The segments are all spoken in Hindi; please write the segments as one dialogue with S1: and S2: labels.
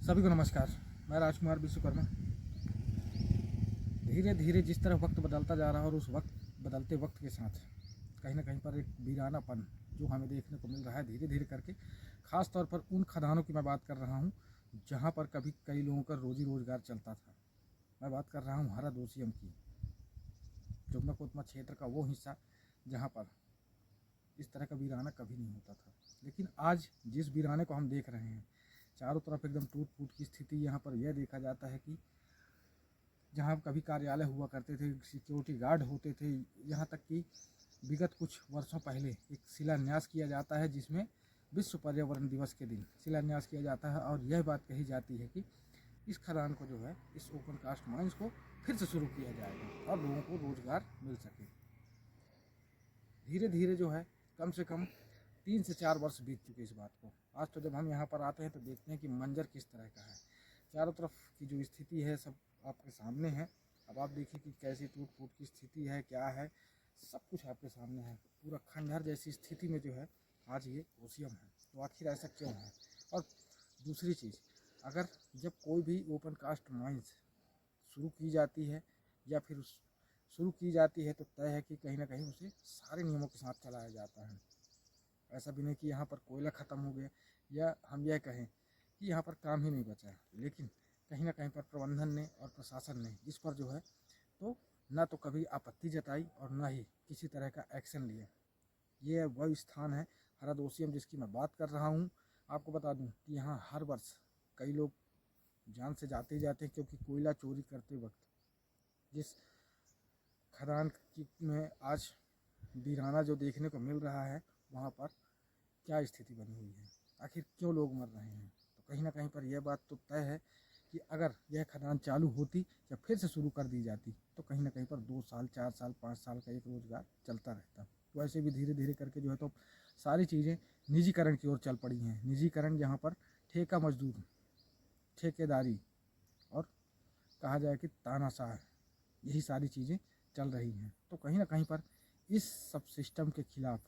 S1: सभी को नमस्कार। मैं राजकुमार विश्वकर्मा। धीरे धीरे जिस तरह वक्त बदलता जा रहा है और उस बदलते वक्त के साथ कहीं ना कहीं पर एक वीरानापन जो हमें देखने को मिल रहा है धीरे धीरे करके, ख़ास तौर पर उन खदानों की मैं बात कर रहा हूँ जहाँ पर कभी कई लोगों का रोजी रोजगार चलता था। मैं बात कर रहा हूँ हरद ओसियम की, जोगना कोतमा क्षेत्र का वो हिस्सा जहाँ पर इस तरह का वीराना कभी नहीं होता था। लेकिन आज जिस वीराने को हम देख रहे हैं, चारों तरफ एकदम टूट फूट की स्थिति। यहाँ पर यह देखा जाता है कि जहाँ कभी कार्यालय हुआ करते थे, सिक्योरिटी गार्ड होते थे, यहाँ तक कि विगत कुछ वर्षों पहले एक शिलान्यास किया जाता है जिसमें विश्व पर्यावरण दिवस के दिन शिलान्यास किया जाता है और यह बात कही जाती है कि इस खदान को जो है, इस ओपन कास्ट माइंस को फिर से शुरू किया जाएगा और लोगों को रोजगार मिल सके। धीरे धीरे जो है कम से कम 3 से 4 वर्ष बीत चुके इस बात को। आज तो जब हम यहाँ पर आते हैं तो देखते हैं कि मंजर किस तरह का है। चारों तरफ की जो स्थिति है सब आपके सामने है। अब आप देखिए कि कैसी टूट फूट की स्थिति है, क्या है, सब कुछ आपके सामने है। पूरा खंडहर जैसी स्थिति में जो है आज ये ओसियम है। तो आखिर ऐसा क्यों है? और दूसरी चीज़, अगर जब कोई भी ओपन कास्ट माइंस शुरू की जाती है या फिर शुरू की जाती है तो तय है कि कहीं ना कहीं उसे सारे नियमों के साथ चलाया जाता है। ऐसा भी नहीं कि यहाँ पर कोयला ख़त्म हो गया या हम यह कहें कि यहाँ पर काम ही नहीं बचा, लेकिन कहीं ना कहीं पर प्रबंधन ने और प्रशासन ने इस पर जो है तो ना तो कभी आपत्ति जताई और ना ही किसी तरह का एक्शन लिया। ये वह स्थान है हरद ओसियम जिसकी मैं बात कर रहा हूँ। आपको बता दूँ कि यहाँ हर वर्ष कई लोग जान से जाते ही जाते हैं, क्योंकि कोयला चोरी करते वक्त जिस खदान की में आज वीराना जो देखने को मिल रहा है, वहाँ पर क्या स्थिति बनी हुई है, आखिर क्यों लोग मर रहे हैं। तो कहीं ना कहीं पर यह बात तो तय है कि अगर यह खदान चालू होती या फिर से शुरू कर दी जाती तो कहीं ना कहीं पर 2 साल 4 साल 5 साल का एक रोज़गार चलता रहता। वैसे भी धीरे धीरे करके जो है तो सारी चीज़ें निजीकरण की ओर चल पड़ी हैं। निजीकरण जहाँ पर ठेका मजदूर, ठेकेदारी और कहा जाए कि तानाशाह, यही सारी चीज़ें चल रही हैं। तो कहीं ना कहीं पर इस सब सिस्टम के खिलाफ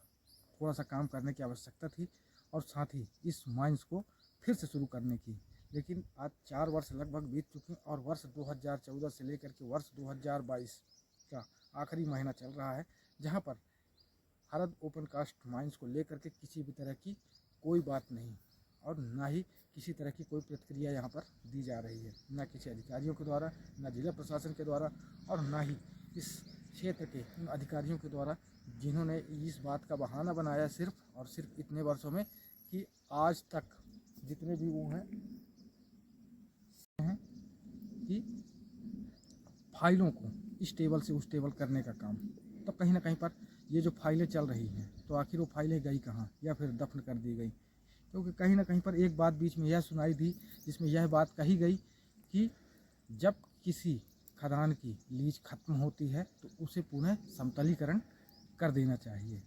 S1: थोड़ा सा काम करने की आवश्यकता थी और साथ ही इस माइंस को फिर से शुरू करने की। लेकिन आज 4 वर्ष लगभग बीत चुके हैं और वर्ष 2014 से लेकर के वर्ष 2022 का आखिरी महीना चल रहा है, जहां पर हरद ओपन कास्ट माइंस को लेकर के किसी भी तरह की कोई बात नहीं और ना ही किसी तरह की कोई प्रतिक्रिया यहाँ पर दी जा रही है, ना किसी अधिकारियों के द्वारा, ना जिला प्रशासन के द्वारा और ना ही इस क्षेत्र के उन अधिकारियों के द्वारा जिन्होंने इस बात का बहाना बनाया सिर्फ और सिर्फ इतने वर्षों में कि आज तक जितने भी वो हैं कि फाइलों को इस टेबल से उस टेबल करने का काम। तो कहीं ना कहीं पर ये जो फाइलें चल रही हैं तो आखिर वो फाइलें गई कहाँ या फिर दफन कर दी गई? क्योंकि कहीं ना कहीं पर एक बात बीच में यह सुनाई दी जिसमें यह बात कही गई कि जब किसी खदान की लीज खत्म होती है तो उसे पुनः समतलीकरण कर देना चाहिए।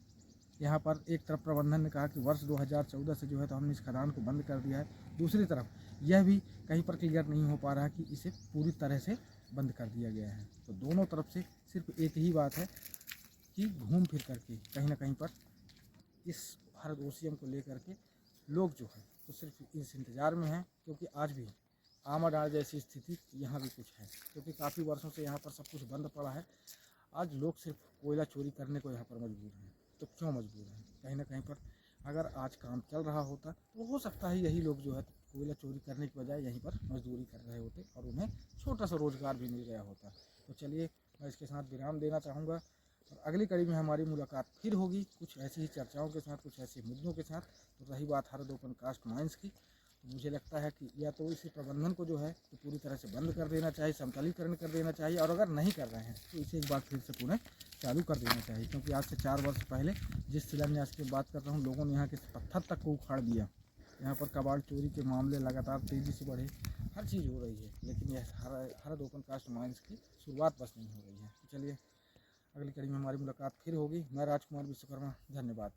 S1: यहाँ पर एक तरफ प्रबंधन ने कहा कि वर्ष 2014 से जो है तो हमने इस खदान को बंद कर दिया है, दूसरी तरफ यह भी कहीं पर क्लियर नहीं हो पा रहा कि इसे पूरी तरह से बंद कर दिया गया है। तो दोनों तरफ से सिर्फ एक ही बात है कि घूम फिर करके कहीं ना कहीं पर इस हरद ओसियम को लेकर के लोग जो है तो सिर्फ इस इंतज़ार में हैं, क्योंकि आज भी आमाडार जैसी स्थिति यहाँ भी कुछ है, क्योंकि काफ़ी वर्षों से यहाँ पर सब कुछ बंद पड़ा है। आज लोग सिर्फ कोयला चोरी करने को यहाँ पर मजबूर हैं। तो क्यों मजबूर हैं? कहीं ना कहीं पर अगर आज काम चल रहा होता तो हो सकता है यही लोग जो है कोयला चोरी करने की बजाय यहीं पर मजदूरी कर रहे होते और उन्हें छोटा सा रोज़गार भी मिल गया होता। तो चलिए, मैं इसके साथ विराम देना चाहूँगा और अगली कड़ी में हमारी मुलाकात फिर होगी कुछ ऐसी ही चर्चाओं के साथ, कुछ ऐसे मुद्दों के साथ। तो रही बात हरद ओपन कास्ट माइंस की, तो मुझे लगता है कि या तो इसी प्रबंधन को जो है तो पूरी तरह से बंद कर देना चाहिए, समतलीकरण कर देना चाहिए, और अगर नहीं कर रहे हैं तो इसे एक बार फिर से पुनः चालू कर देना चाहिए। क्योंकि आज से 4 वर्ष पहले जिस शिलान्यास की बात कर रहा हूँ, लोगों ने यहाँ के पत्थर तक को उखाड़ दिया। यहाँ पर कबाड़ चोरी के मामले लगातार तेज़ी से बढ़े, हर चीज़ हो रही है, लेकिन यह हरद ओपन कास्ट माइंस की शुरुआत बस नहीं हो रही है। तो चलिए, अगली कड़ी में हमारी मुलाकात फिर होगी। मैं राजकुमार विश्वकर्मा, धन्यवाद।